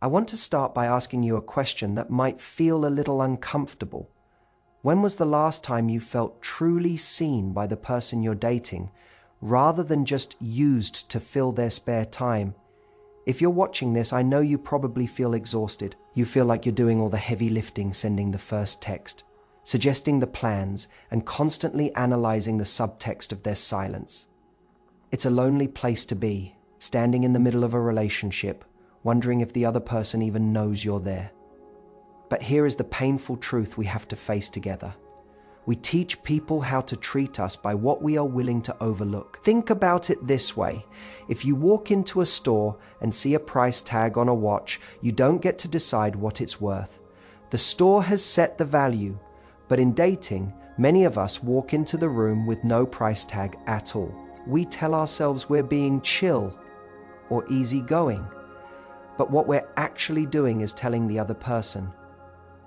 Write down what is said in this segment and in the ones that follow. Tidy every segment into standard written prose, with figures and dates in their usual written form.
I want to start by asking you a question that might feel a little uncomfortable. When was the last time you felt truly seen by the person you're dating, rather than just used to fill their spare time? If you're watching this, I know you probably feel exhausted. You feel like you're doing all the heavy lifting, sending the first text, suggesting the plans, and constantly analyzing the subtext of their silence. It's a lonely place to be, standing in the middle of a relationship, wondering if the other person even knows you're there. But here is the painful truth we have to face together. We teach people how to treat us by what we are willing to overlook. Think about it this way. If you walk into a store and see a price tag on a watch, you don't get to decide what it's worth. The store has set the value, but in dating, many of us walk into the room with no price tag at all. We tell ourselves we're being chill or easygoing, but what we're actually doing is telling the other person,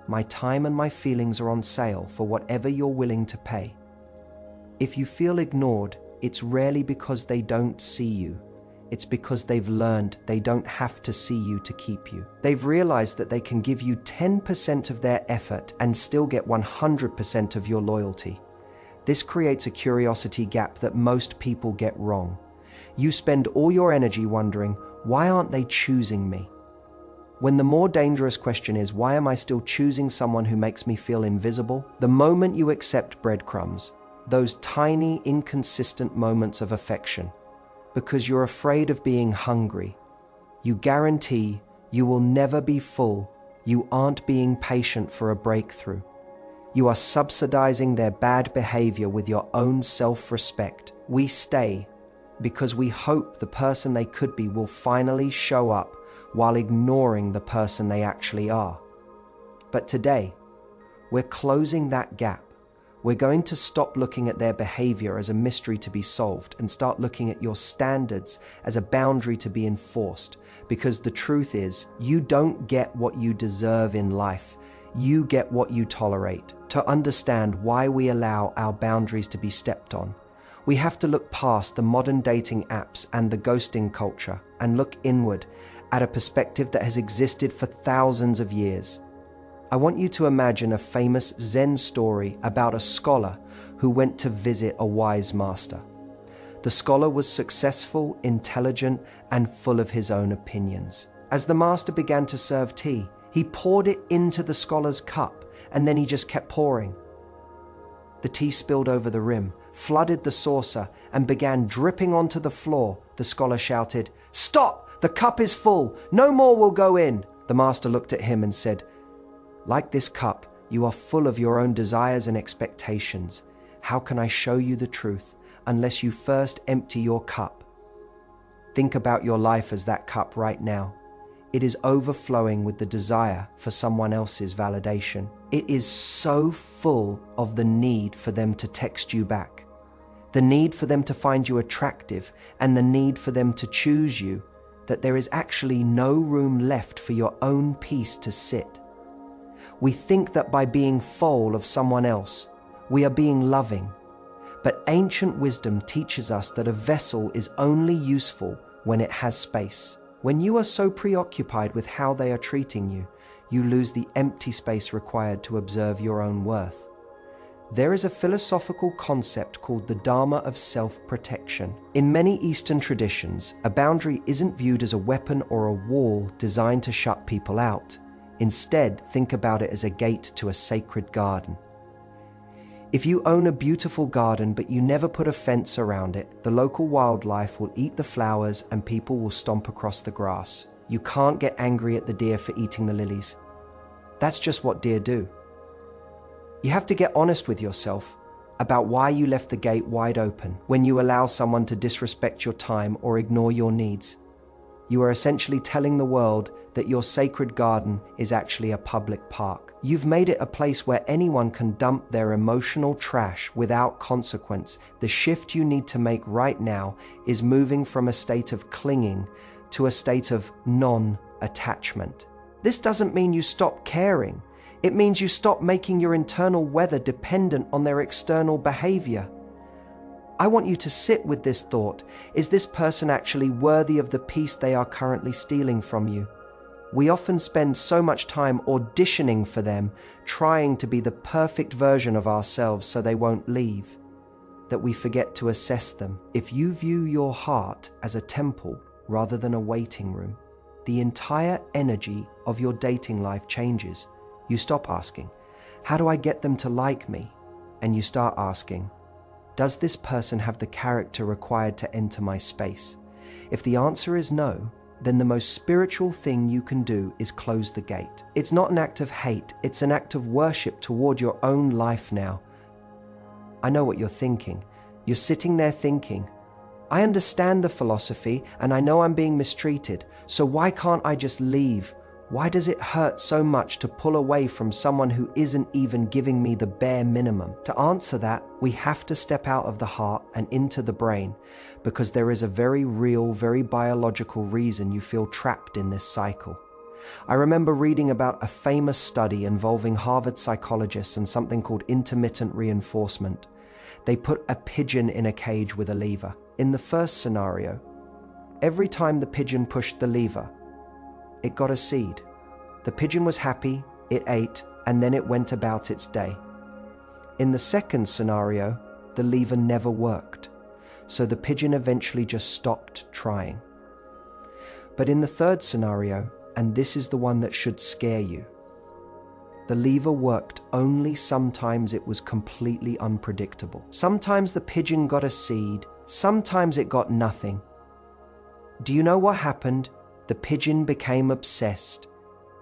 my time and my feelings are on sale for whatever you're willing to pay. If you feel ignored, it's rarely because they don't see you. It's because they've learned they don't have to see you to keep you. They've realized that they can give you 10% of their effort and still get 100% of your loyalty. This creates a curiosity gap that most people get wrong. You spend all your energy wondering, why aren't they choosing me? When the more dangerous question is, why am I still choosing someone who makes me feel invisible? The moment you accept breadcrumbs, those tiny, inconsistent moments of affection, because you're afraid of being hungry, you guarantee you will never be full. You aren't being patient for a breakthrough. You are subsidizing their bad behavior with your own self-respect. We stay because we hope the person they could be will finally show up while ignoring the person they actually are. But today, we're closing that gap. We're going to stop looking at their behavior as a mystery to be solved and start looking at your standards as a boundary to be enforced. Because the truth is, you don't get what you deserve in life. You get what you tolerate. To understand why we allow our boundaries to be stepped on, we have to look past the modern dating apps and the ghosting culture and look inward at a perspective that has existed for thousands of years. I want you to imagine a famous Zen story about a scholar who went to visit a wise master. The scholar was successful, intelligent, and full of his own opinions. As the master began to serve tea, he poured it into the scholar's cup, and then he just kept pouring. The tea spilled over the rim, flooded the saucer, and began dripping onto the floor. The scholar shouted, "Stop! The cup is full! No more will go in!" The master looked at him and said, "Like this cup, you are full of your own desires and expectations. How can I show you the truth unless you first empty your cup?" Think about your life as that cup right now. It is overflowing with the desire for someone else's validation. It is so full of the need for them to text you back, the need for them to find you attractive, and the need for them to choose you, that there is actually no room left for your own peace to sit. We think that by being full of someone else, we are being loving. But ancient wisdom teaches us that a vessel is only useful when it has space. When you are so preoccupied with how they are treating you, you lose the empty space required to observe your own worth. There is a philosophical concept called the Dharma of self-protection. In many Eastern traditions, a boundary isn't viewed as a weapon or a wall designed to shut people out. Instead, think about it as a gate to a sacred garden. If you own a beautiful garden but you never put a fence around it, the local wildlife will eat the flowers and people will stomp across the grass. You can't get angry at the deer for eating the lilies. That's just what deer do. You have to get honest with yourself about why you left the gate wide open when you allow someone to disrespect your time or ignore your needs. You are essentially telling the world that your sacred garden is actually a public park. You've made it a place where anyone can dump their emotional trash without consequence. The shift you need to make right now is moving from a state of clinging to a state of non-attachment. This doesn't mean you stop caring. It means you stop making your internal weather dependent on their external behavior. I want you to sit with this thought. Is this person actually worthy of the peace they are currently stealing from you? We often spend so much time auditioning for them, trying to be the perfect version of ourselves so they won't leave, that we forget to assess them. If you view your heart as a temple rather than a waiting room, the entire energy of your dating life changes. You stop asking, how do I get them to like me? And you start asking, does this person have the character required to enter my space? If the answer is no, then the most spiritual thing you can do is close the gate. It's not an act of hate, it's an act of worship toward your own life now. I know what you're thinking. You're sitting there thinking, I understand the philosophy and I know I'm being mistreated, so why can't I just leave? Why does it hurt so much to pull away from someone who isn't even giving me the bare minimum? To answer that, we have to step out of the heart and into the brain, because there is a very real, very biological reason you feel trapped in this cycle. I remember reading about a famous study involving Harvard psychologists and something called intermittent reinforcement. They put a pigeon in a cage with a lever. In the first scenario, every time the pigeon pushed the lever, it got a seed. The pigeon was happy, it ate, and then it went about its day. In the second scenario, the lever never worked, so the pigeon eventually just stopped trying. But in the third scenario, and this is the one that should scare you, the lever worked only sometimes. It was completely unpredictable. Sometimes the pigeon got a seed, sometimes it got nothing. Do you know what happened? The pigeon became obsessed.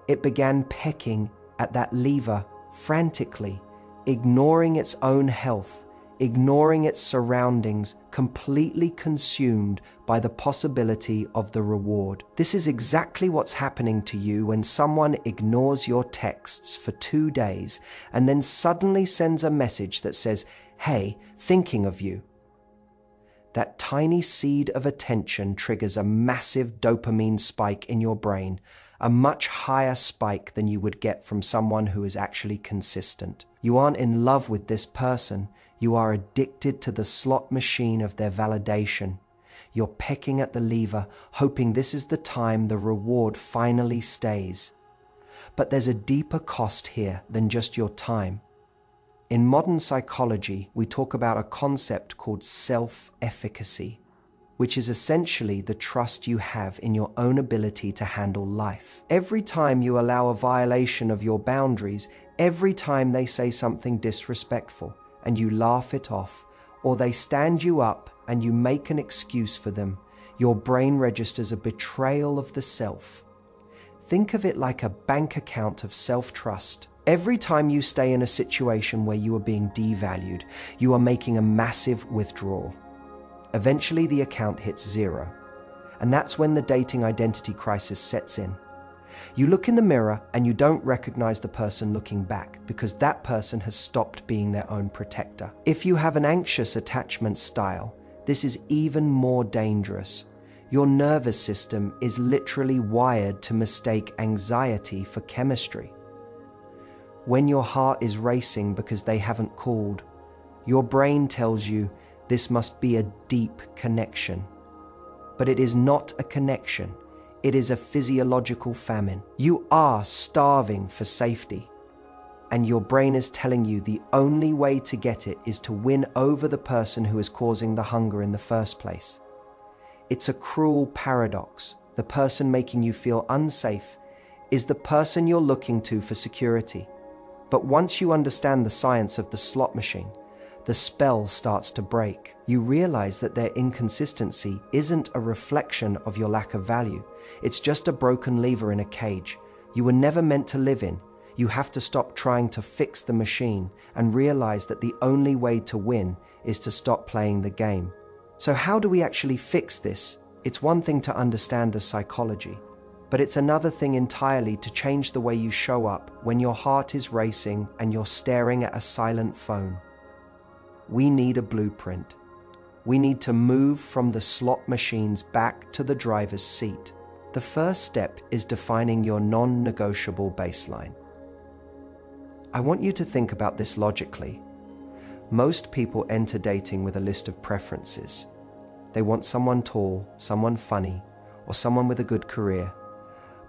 It began pecking at that lever frantically, ignoring its own health, ignoring its surroundings, completely consumed by the possibility of the reward. This is exactly what's happening to you when someone ignores your texts for 2 days and then suddenly sends a message that says, "Hey, thinking of you." That tiny seed of attention triggers a massive dopamine spike in your brain, a much higher spike than you would get from someone who is actually consistent. You aren't in love with this person, you are addicted to the slot machine of their validation. You're pecking at the lever, hoping this is the time the reward finally stays. But there's a deeper cost here than just your time. In modern psychology, we talk about a concept called self-efficacy, which is essentially the trust you have in your own ability to handle life. Every time you allow a violation of your boundaries, every time they say something disrespectful and you laugh it off, or they stand you up and you make an excuse for them, your brain registers a betrayal of the self. Think of it like a bank account of self-trust. Every time you stay in a situation where you are being devalued, you are making a massive withdrawal. Eventually the account hits zero, and that's when the dating identity crisis sets in. You look in the mirror and you don't recognize the person looking back because that person has stopped being their own protector. If you have an anxious attachment style, this is even more dangerous. Your nervous system is literally wired to mistake anxiety for chemistry. When your heart is racing because they haven't called, your brain tells you this must be a deep connection. But it is not a connection. It is a physiological famine. You are starving for safety, and your brain is telling you the only way to get it is to win over the person who is causing the hunger in the first place. It's a cruel paradox. The person making you feel unsafe is the person you're looking to for security. But once you understand the science of the slot machine, the spell starts to break. You realize that their inconsistency isn't a reflection of your lack of value. It's just a broken lever in a cage you were never meant to live in. You have to stop trying to fix the machine and realize that the only way to win is to stop playing the game. So how do we actually fix this? It's one thing to understand the psychology, but it's another thing entirely to change the way you show up when your heart is racing and you're staring at a silent phone. We need a blueprint. We need to move from the slot machines back to the driver's seat. The first step is defining your non-negotiable baseline. I want you to think about this logically. Most people enter dating with a list of preferences. They want someone tall, someone funny, or someone with a good career.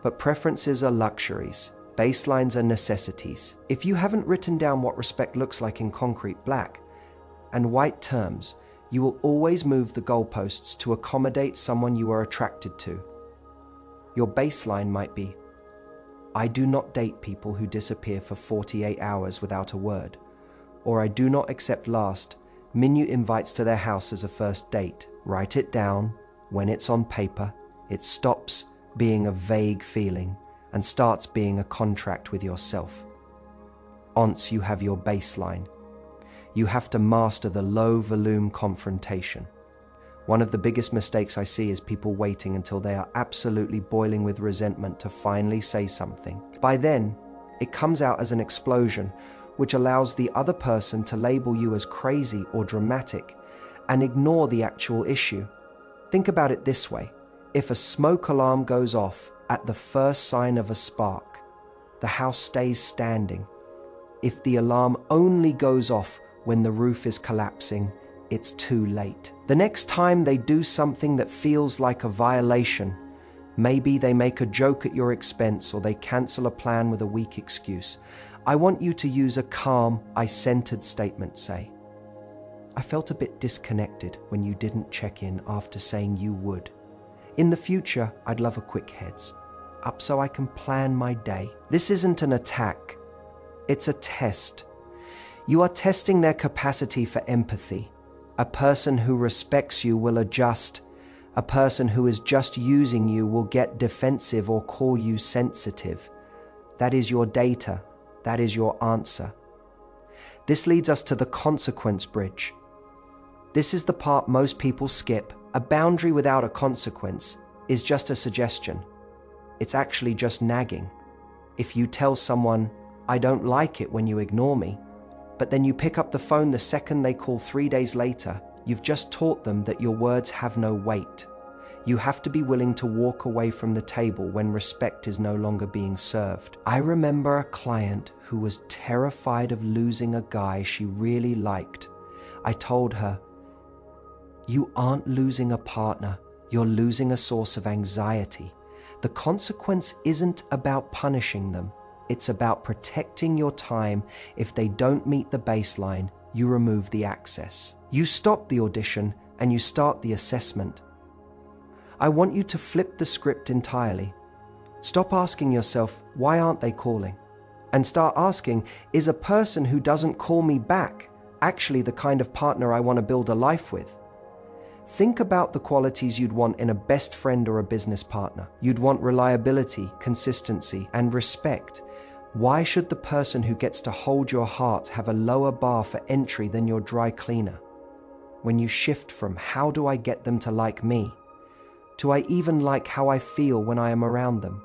But preferences are luxuries. Baselines are necessities. If you haven't written down what respect looks like in concrete black and white terms, you will always move the goalposts to accommodate someone you are attracted to. Your baseline might be, I do not date people who disappear for 48 hours without a word, or I do not accept last-minute invites to their house as a first date. Write it down. When it's on paper, it stops being a vague feeling and starts being a contract with yourself. Once you have your baseline, you have to master the low-volume confrontation. One of the biggest mistakes I see is people waiting until they are absolutely boiling with resentment to finally say something. By then, it comes out as an explosion, which allows the other person to label you as crazy or dramatic and ignore the actual issue. Think about it this way. If a smoke alarm goes off at the first sign of a spark, the house stays standing. If the alarm only goes off when the roof is collapsing, it's too late. The next time they do something that feels like a violation, maybe they make a joke at your expense or they cancel a plan with a weak excuse, I want you to use a calm, I-centered statement. Say, I felt a bit disconnected when you didn't check in after saying you would. In the future, I'd love a quick heads up so I can plan my day. This isn't an attack. It's a test. You are testing their capacity for empathy. A person who respects you will adjust. A person who is just using you will get defensive or call you sensitive. That is your data. That is your answer. This leads us to the consequence bridge. This is the part most people skip. A boundary without a consequence is just a suggestion. It's actually just nagging. If you tell someone, I don't like it when you ignore me, but then you pick up the phone the second they call 3 days later, you've just taught them that your words have no weight. You have to be willing to walk away from the table when respect is no longer being served. I remember a client who was terrified of losing a guy she really liked. I told her, you aren't losing a partner, you're losing a source of anxiety. The consequence isn't about punishing them. It's about protecting your time. If they don't meet the baseline, you remove the access. You stop the audition and you start the assessment. I want you to flip the script entirely. Stop asking yourself, why aren't they calling? And start asking, is a person who doesn't call me back actually the kind of partner I want to build a life with? Think about the qualities you'd want in a best friend or a business partner. You'd want reliability, consistency, and respect. Why should the person who gets to hold your heart have a lower bar for entry than your dry cleaner? When you shift from how do I get them to like me, to I even like how I feel when I am around them,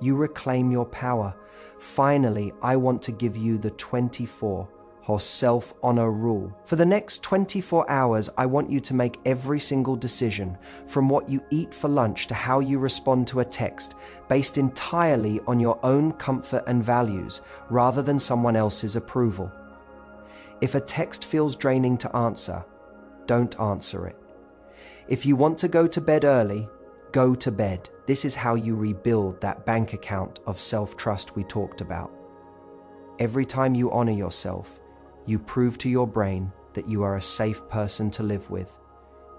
you reclaim your power. Finally, I want to give you the 24 or self-honor rule. For the next 24 hours, I want you to make every single decision, from what you eat for lunch to how you respond to a text, based entirely on your own comfort and values, rather than someone else's approval. If a text feels draining to answer, don't answer it. If you want to go to bed early, go to bed. This is how you rebuild that bank account of self-trust we talked about. Every time you honor yourself, you prove to your brain that you are a safe person to live with.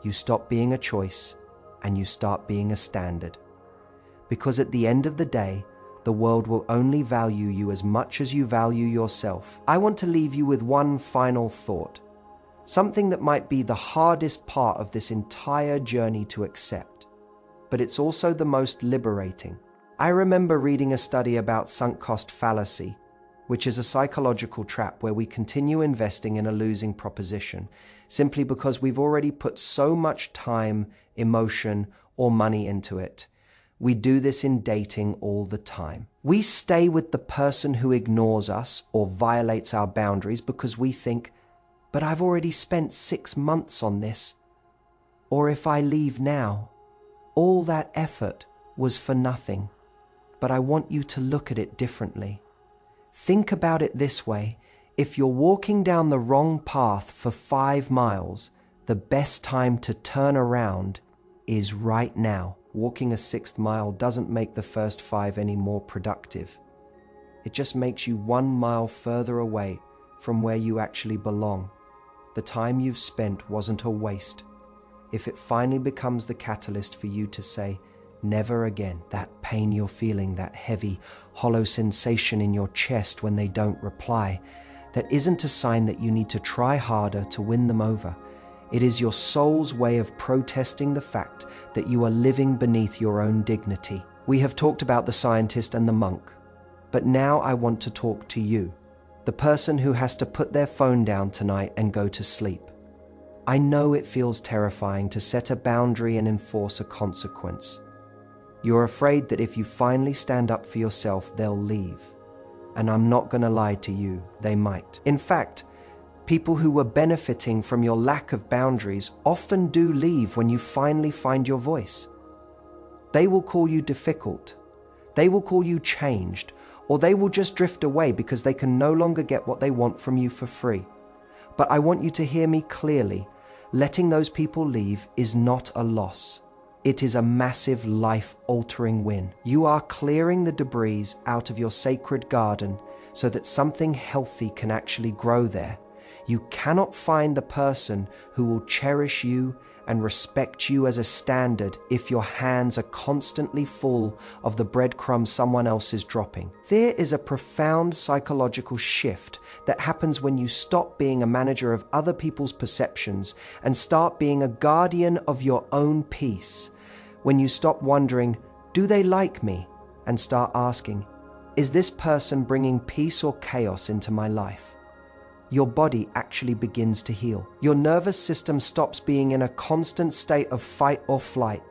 You stop being a choice and you start being a standard. Because at the end of the day, the world will only value you as much as you value yourself. I want to leave you with one final thought, something that might be the hardest part of this entire journey to accept, but it's also the most liberating. I remember reading a study about sunk cost fallacy, which is a psychological trap where we continue investing in a losing proposition simply because we've already put so much time, emotion, or money into it. We do this in dating all the time. We stay with the person who ignores us or violates our boundaries because we think, but I've already spent 6 months on this. Or if I leave now, all that effort was for nothing. But I want you to look at it differently. Think about it this way. If you're walking down the wrong path for 5 miles, the best time to turn around is right now. walking a 6th mile doesn't make the first 5 any more productive. It just makes you 1 mile further away from where you actually belong. The time you've spent wasn't a waste. If it finally becomes the catalyst for you to say, never again, that pain you're feeling, that heavy, hollow sensation in your chest when they don't reply, that isn't a sign that you need to try harder to win them over. It is your soul's way of protesting the fact that you are living beneath your own dignity. We have talked about the scientist and the monk, but now I want to talk to you, the person who has to put their phone down tonight and go to sleep. I know it feels terrifying to set a boundary and enforce a consequence. You're afraid that if you finally stand up for yourself, they'll leave. And I'm not going to lie to you, they might. In fact, people who were benefiting from your lack of boundaries often do leave when you finally find your voice. They will call you difficult, they will call you changed, or they will just drift away because they can no longer get what they want from you for free. But I want you to hear me clearly. Letting those people leave is not a loss. It is a massive life-altering win. You are clearing the debris out of your sacred garden so that something healthy can actually grow there. You cannot find the person who will cherish you and respect you as a standard if your hands are constantly full of the breadcrumbs someone else is dropping. There is a profound psychological shift that happens when you stop being a manager of other people's perceptions and start being a guardian of your own peace. When you stop wondering, do they like me? And start asking, is this person bringing peace or chaos into my life? Your body actually begins to heal. Your nervous system stops being in a constant state of fight or flight.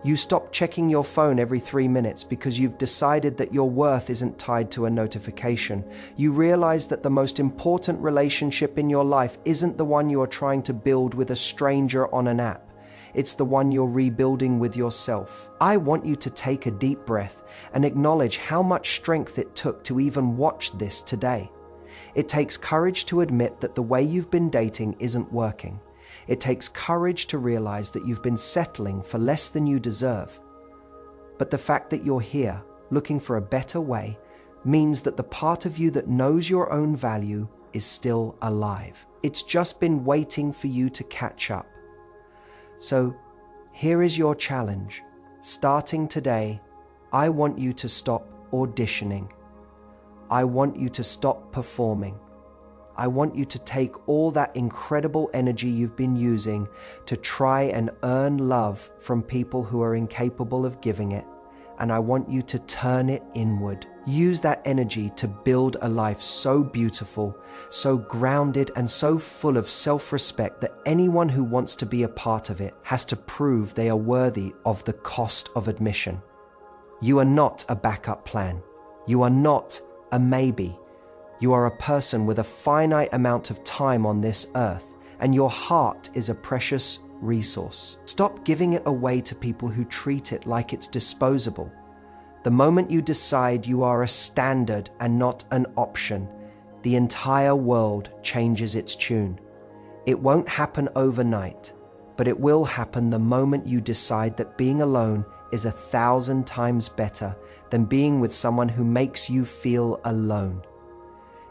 You stop checking your phone every 3 minutes because you've decided that your worth isn't tied to a notification. You realize that the most important relationship in your life isn't the one you are trying to build with a stranger on an app. It's the one you're rebuilding with yourself. I want you to take a deep breath and acknowledge how much strength it took to even watch this today. It takes courage to admit that the way you've been dating isn't working. It takes courage to realize that you've been settling for less than you deserve. But the fact that you're here, looking for a better way, means that the part of you that knows your own value is still alive. It's just been waiting for you to catch up. So, here is your challenge. Starting today, I want you to stop auditioning. I want you to stop performing. I want you to take all that incredible energy you've been using to try and earn love from people who are incapable of giving it, and I want you to turn it inward. Use that energy to build a life so beautiful, so grounded, and so full of self-respect that anyone who wants to be a part of it has to prove they are worthy of the cost of admission. You are not a backup plan. You are not a maybe. You are a person with a finite amount of time on this earth, and your heart is a precious resource. Stop giving it away to people who treat it like it's disposable. The moment you decide you are a standard and not an option, the entire world changes its tune. It won't happen overnight, but it will happen the moment you decide that being alone is 1,000 times better than being with someone who makes you feel alone.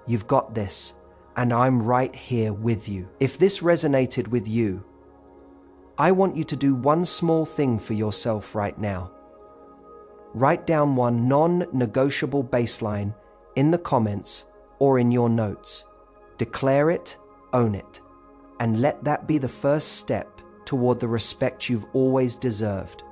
You've got this, and I'm right here with you. If this resonated with you, I want you to do one small thing for yourself right now. Write down one non-negotiable baseline in the comments or in your notes. Declare it, own it, and let that be the first step toward the respect you've always deserved.